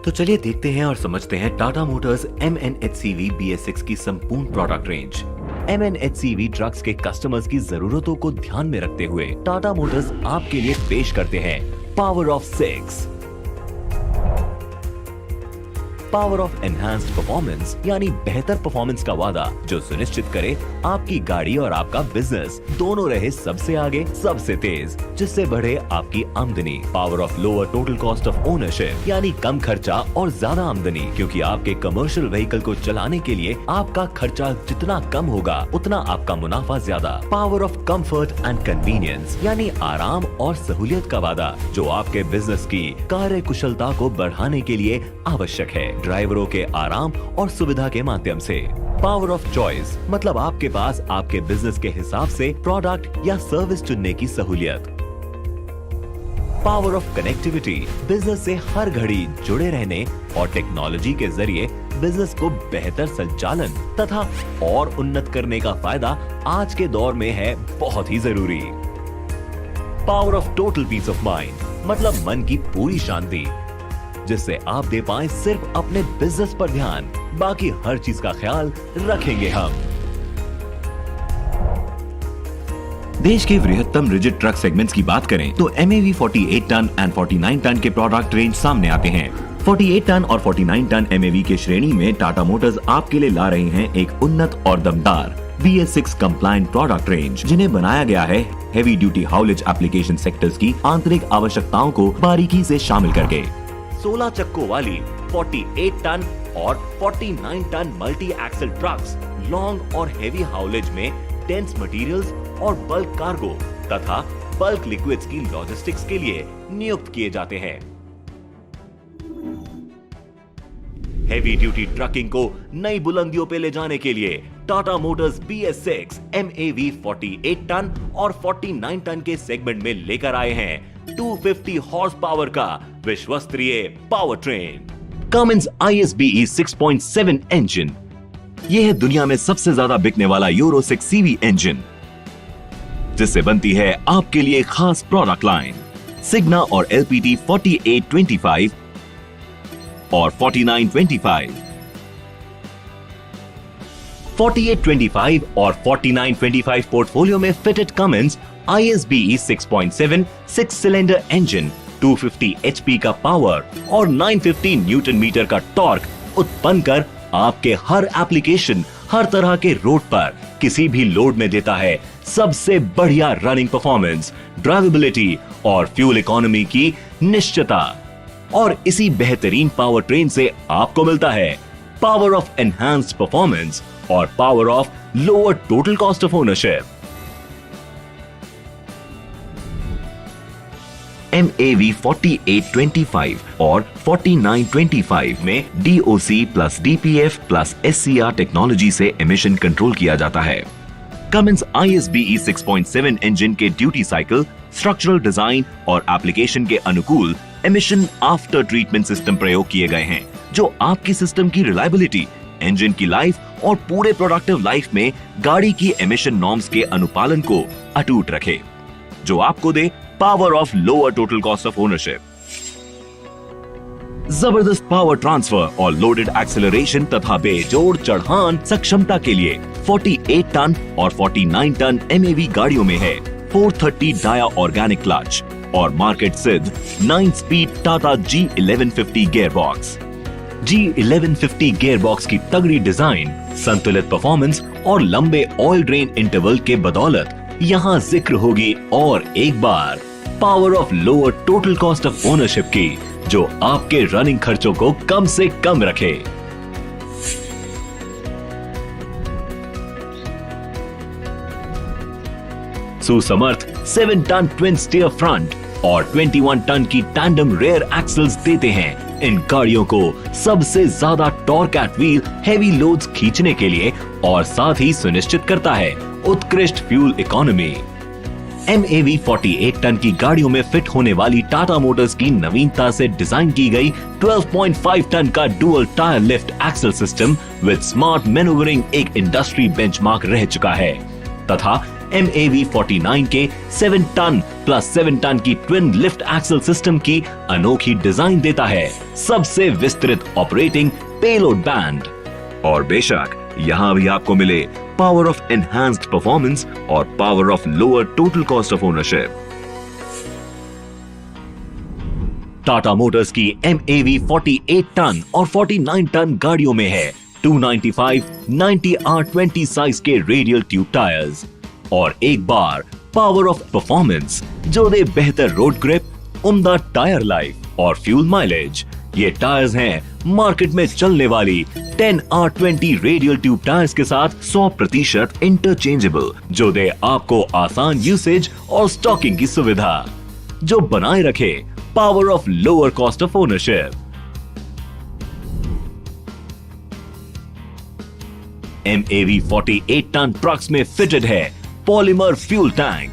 तो चलिए देखते हैं और समझते हैं टाटा मोटर्स MNHCV BS6 की संपूर्ण प्रोडक्ट रेंज। MNHCV ट्रक्स के कस्टमर्स की जरूरतों को ध्यान में रखते हुए टाटा मोटर्स आपके लिए पेश करते हैं power of 6। Power of enhanced performance यानी बेहतर परफॉर्मेंस का वादा जो सुनिश्चित करे आपकी गाड़ी और आपका बिजनेस दोनों रहे सबसे आगे, सबसे तेज, जिससे बढ़े आपकी आमदनी। Power of lower total cost of ownership यानी कम खर्चा और ज्यादा आमदनी, क्योंकि आपके कमर्शियल व्हीकल को चलाने के लिए आपका खर्चा जितना कम होगा उतना आपका मुनाफा ज्यादा। Power of comfort and convenience यानी आराम और सहूलियत का वादा जो आपके बिजनेस की कार्य कुशलता को बढ़ाने के लिए आवश्यक है, ड्राइवरों के आराम और सुविधा के माध्यम से। पावर ऑफ चॉइस मतलब आपके पास आपके बिजनेस के हिसाब से प्रोडक्ट या सर्विस चुनने की सहूलियत। पावर ऑफ कनेक्टिविटी बिजनेस से हर घड़ी जुड़े रहने और टेक्नोलॉजी के जरिए बिजनेस को बेहतर संचालन तथा और उन्नत करने का फायदा आज के दौर में है बहुत ही जरूरी। Power of total peace of mind मतलब मन की पूरी शांति, जिससे आप दे पाएं सिर्फ अपने बिजनेस पर ध्यान, बाकी हर चीज का ख्याल रखेंगे हम। देश के वृहत्तम रिजिड ट्रक सेगमेंट्स की बात करें तो MAV 48 टन एंड 49 टन के प्रोडक्ट रेंज सामने आते हैं। 48 टन और 49 टन MAV के श्रेणी में टाटा मोटर्स आपके लिए ला रहे हैं एक उन्नत और दमदार BS6 कंप्लायंट प्रोडक्ट रेंज, जिन्हें बनाया गया है हेवी ड्यूटी हाउलेज एप्लीकेशन सेक्टर्स की आंतरिक आवश्यकताओं को बारीकी से शामिल करके। 16 चक्कों वाली 48 टन और 49 ton multi axle trucks long और हेवी हाउलेज में डेंस मटेरियल्स और बल्क कार्गो तथा बल्क लिक्विड्स की लॉजिस्टिक्स के लिए नियुक्त किए जाते हैं। हेवी ड्यूटी ट्रकिंग को नई बुलंदियों पे ले जाने के लिए Tata Motors BS6 MAV 48 ton और 49 टन के सेगमेंट में लेकर आए हैं 250 हॉर्स पावर का विश्वस्तरीय power train Cummins ISBE 6.7 engine. यह है दुनिया में सबसे ज्यादा बिकने वाला यूरो 6 CV इंजन, जिससे बनती है आपके लिए खास प्रोडक्ट लाइन सिग्ना और LPT 4825 और 4925। 4825 और 4925 पोर्टफोलियो में fitted Cummins ISBE 6.7 6 cylinder engine 250 HP का पावर और 950 न्यूटन मीटर का टॉर्क उत्पन्न कर आपके हर एप्लीकेशन, हर तरह के रोड पर किसी भी लोड में देता है सबसे बढ़िया रनिंग परफॉर्मेंस, ड्राइवेबिलिटी और फ्यूल इकोनॉमी की निश्चितता। और इसी बेहतरीन पावर ट्रेन से आपको मिलता है पावर ऑफ एनहांस्ड परफॉर्मेंस और power of lower total cost of ownership. MAV 4825 और 4925 में DOC plus DPF plus SCR technology से एमिशन कंट्रोल किया जाता है। Cummins ISBE 6.7 इंजन के ड्यूटी साइकिल, स्ट्रक्चरल डिजाइन और एप्लीकेशन के अनुकूल एमिशन आफ्टर ट्रीटमेंट सिस्टम प्रयोग किए गए हैं, जो आपकी सिस्टम की रिलायबिलिटी, इंजन की लाइफ और पूरे प्रोडक्टिव लाइफ में गाड़ी की एमिशन नॉर्म्स के अनुपालन को अटूट रखे, जो आपको दे power of lower total cost of ownership, जबरदस्त पावर ट्रांसफर और लोडेड एक्सेलरेशन तथा बेजोड़ चढ़ान सक्षमता के लिए 48 टन और 49 टन MAV गाड़ियों में है 430 डाया ऑर्गेनिक क्लच और मार्केट सिद्ध 9 speed Tata G1150 gearbox. G1150 gearbox की तगड़ी डिजाइन, संतुलित परफॉर्मेंस और लंबे ऑयल ड्रेन इंटरवल के बदौलत यहाँ जिक्र होगी और एक बार power of lower total cost of ownership की, जो आपके रनिंग खर्चों को कम से कम रखे। सुसमर्थ 7 टन ट्विन स्टीयर फ्रंट और 21 टन की टैंडम रेयर एक्सल्स देते हैं इन गाड़ियों को सबसे ज्यादा torque eight wheel heavy loads खींचने के लिए और साथ ही सुनिश्चित करता है उत्कृष्ट फ्यूल इकोनॉमी। MAV 48 टन की गाड़ियों में फिट होने वाली टाटा मोटर्स की नवीनता से डिजाइन की गई 12.5 टन का dual tyre lift axle system with smart manoeuvring एक इंडस्ट्री बेंचमार्क रह चुका है तथा MAV49 के 7 टन प्लस 7 टन की ट्विन लिफ्ट एक्सल सिस्टम की अनोखी डिजाइन देता है सबसे विस्तृत ऑपरेटिंग पेलोड बैंड। और बेशक यहाँ भी आपको मिले पावर ऑफ एनहांस्ड परफॉर्मेंस और power of lower total cost of ownership. Tata Motors की MAV 48 टन और 49 टन गाड़ियों में है 295 90R20 साइज के रेडियल ट्यूब टायर्स और एक बार पावर ऑफ परफॉर्मेंस जो दे बेहतर रोड ग्रिप, उम्दा टायर लाइफ और फ्यूल माइलेज। ये टायर्स हैं मार्केट में चलने वाली 10R20 रेडियल ट्यूब टायर्स के साथ 100% इंटरचेंजेबल, जो दे आपको आसान यूसेज और स्टॉकिंग की सुविधा, जो बनाए रखे power of lower cost of ownership. MAV 48 ton trucks में फिटेड है पॉलीमर फ्यूल टैंक,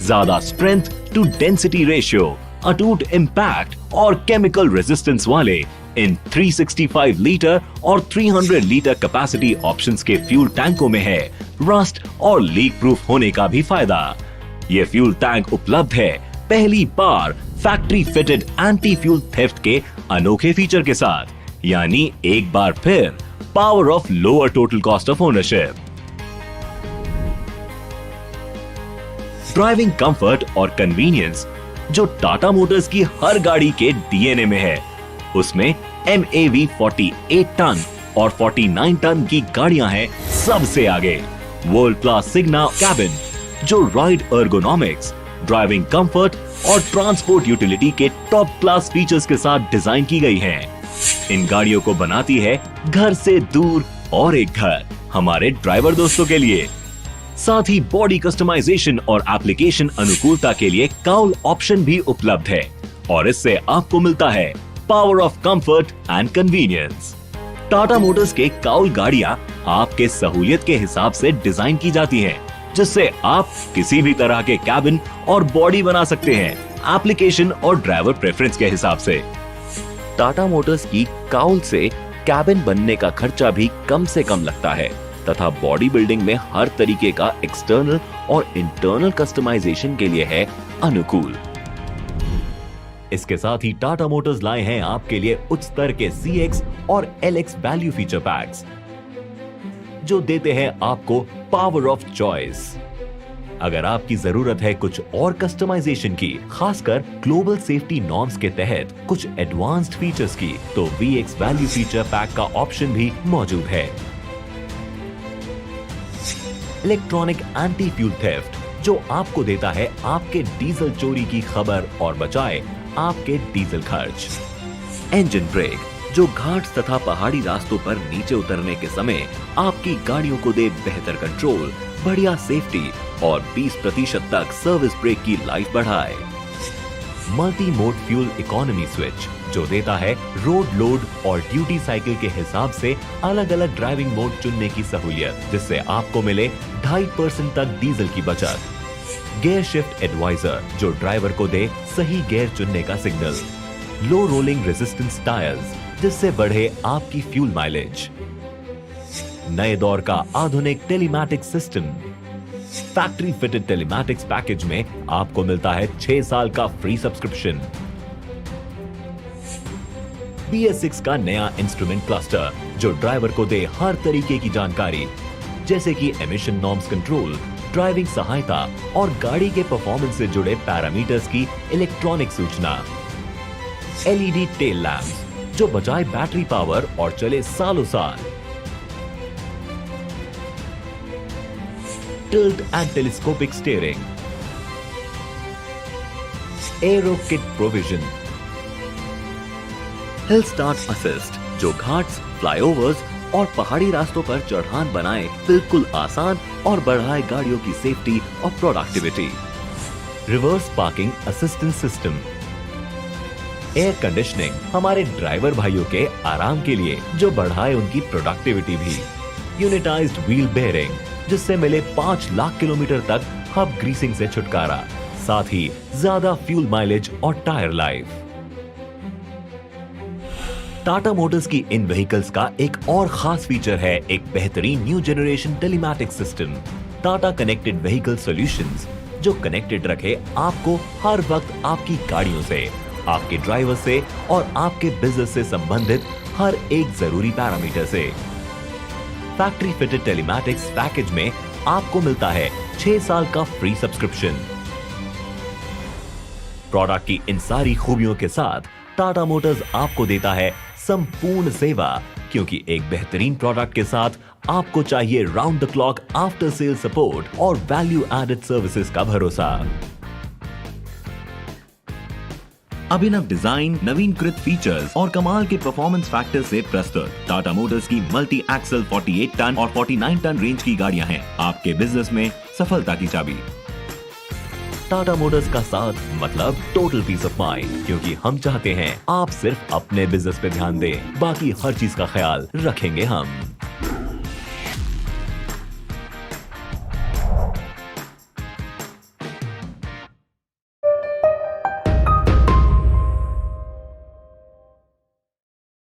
ज्यादा स्ट्रेंथ टू डेंसिटी रेशियो, अटूट इंपैक्ट और केमिकल रेजिस्टेंस वाले इन 365 लीटर और 300 लीटर कैपेसिटी ऑप्शंस के फ्यूल टैंकों में है रस्ट और लीक प्रूफ होने का भी फायदा। ये फ्यूल टैंक उपलब्ध है पहली बार factory fitted anti fuel theft के अनोखे फीचर के साथ, यानी एक बार फिर power of lower total cost of ownership. Driving comfort और कन्वीनियंस जो टाटा मोटर्स की हर गाड़ी के DNA में है, उसमें MAV 48 टन और 49 टन की गाड़ियां हैं सबसे आगे। वर्ल्ड क्लास सिग्ना कैबिन जो राइड एर्गोनॉमिक्स, ड्राइविंग कंफर्ट और ट्रांसपोर्ट यूटिलिटी के टॉप क्लास फीचर्स के साथ डिजाइन की गई हैं। इन गाड़ियों को बनाती है घर से दूर और एक घर हमारे ड्राइवर दोस्तों के लिए। साथ ही बॉडी कस्टमाइजेशन और एप्लीकेशन अनुकूलता के लिए काउल ऑप्शन भी उपलब्ध है और इससे आपको मिलता है power of comfort and convenience. Tata Motors के काउल गाड़ियां आपके सहूलियत के हिसाब से डिजाइन की जाती हैं, जिससे आप किसी भी तरह के कैबिन और बॉडी बना सकते हैं एप्लीकेशन और ड्राइवर प्रेफरेंस के हिसाब से। टाटा मोटर्स की काउल से कैबिन बनने का खर्चा भी कम से कम लगता है तथा बॉडी बिल्डिंग में हर तरीके का एक्सटर्नल और इंटरनल कस्टमाइजेशन के लिए है अनुकूल। इसके साथ ही टाटा मोटर्स लाए हैं आपके लिए उच्च स्तर के CX और LX वैल्यू फीचर पैक्स जो देते हैं आपको पावर ऑफ चॉइस। अगर आपकी जरूरत है कुछ और कस्टमाइजेशन की, खासकर ग्लोबल सेफ्टी नॉर्म्स के तहत कुछ एडवांस्ड फीचर्स की, तो VX वैल्यू फीचर पैक का ऑप्शन भी मौजूद है। इलेक्ट्रॉनिक एंटी फ्यूल थेफ्ट जो आपको देता है आपके डीजल चोरी की खबर और बचाए आपके डीजल खर्च। इंजन ब्रेक जो घाट तथा पहाड़ी रास्तों पर नीचे उतरने के समय आपकी गाड़ियों को दे बेहतर कंट्रोल, बढ़िया सेफ्टी और 20% तक सर्विस ब्रेक की लाइफ बढ़ाए। Multi mode fuel economy switch जो देता है रोड लोड और ड्यूटी साइकिल के हिसाब से अलग अलग ड्राइविंग मोड चुनने की सहूलियत, जिससे आपको मिले 2.5% तक डीजल की बचत। गियर शिफ्ट एडवाइजर जो ड्राइवर को दे सही गियर चुनने का सिग्नल। लो रोलिंग रेजिस्टेंस टायर्स जिससे बढ़े आपकी फ्यूल माइलेज। नए दौर का आधुनिक telematics system. Factory fitted telematics package में आपको मिलता है 6 साल का फ्री सब्सक्रिप्शन। BS6 का नया इंस्ट्रूमेंट क्लस्टर जो ड्राइवर को दे हर तरीके की जानकारी, जैसे कि एमिशन नॉर्म्स कंट्रोल, ड्राइविंग सहायता और गाड़ी के परफॉर्मेंस से जुड़े पैरामीटर्स की इलेक्ट्रॉनिक सूचना। LED टेल लैंप्स जो बचाए बैटरी पावर और चले सालों साल। Tilt and telescopic steering. Arrow kit provision. Hill start assist जो घाट्स, फ्लाईओवर्स और पहाड़ी रास्तों पर चढ़ान बनाए बिल्कुल आसान और बढ़ाए गाड़ियों की सेफ्टी और productivity. Reverse parking assistance system. Air conditioning हमारे ड्राइवर भाइयों के आराम के लिए जो बढ़ाए उनकी प्रोडक्टिविटी भी। यूनिटाइज्ड व्हील बेयरिंग जिससे मिले 5 लाख किलोमीटर तक हब ग्रीसिंग से छुटकारा, साथ ही ज्यादा फ्यूल माइलेज और टायर लाइफ। टाटा मोटर्स की इन व्हीकल्स का एक और खास फीचर है एक बेहतरीन new generation telematics system. Tata connected vehicle solutions, जो कनेक्टेड रखे आपको हर वक्त आपकी गाड़ियों से, आपके ड्राइवर से और आपके बिजनेस से संबंधित हर एक जरूरी पैरामीटर से। फैक्ट्री फिटेड टेलीमैटिक्स पैकेज में आपको मिलता है 6 साल का फ्री सब्सक्रिप्शन। प्रोडक्ट की इन सारी खूबियों के साथ टाटा मोटर्स आपको देता है संपूर्ण सेवा, क्योंकि एक बेहतरीन प्रोडक्ट के साथ आपको चाहिए round the clock after sale support और वैल्यू एडेड सर्विसेज का भरोसा। अभिनव डिजाइन, नवीनकृत फीचर्स और कमाल के परफॉर्मेंस फैक्टर से प्रस्तुत टाटा मोटर्स की मल्टी एक्सल 48 टन और 49 टन रेंज की गाड़ियां हैं आपके बिजनेस में सफलता की चाबी। टाटा मोटर्स का साथ मतलब टोटल पीस ऑफ माइंड, क्योंकि हम चाहते हैं आप सिर्फ अपने बिजनेस पे ध्यान दें, बाकी हर चीज का ख्याल रखेंगे हम।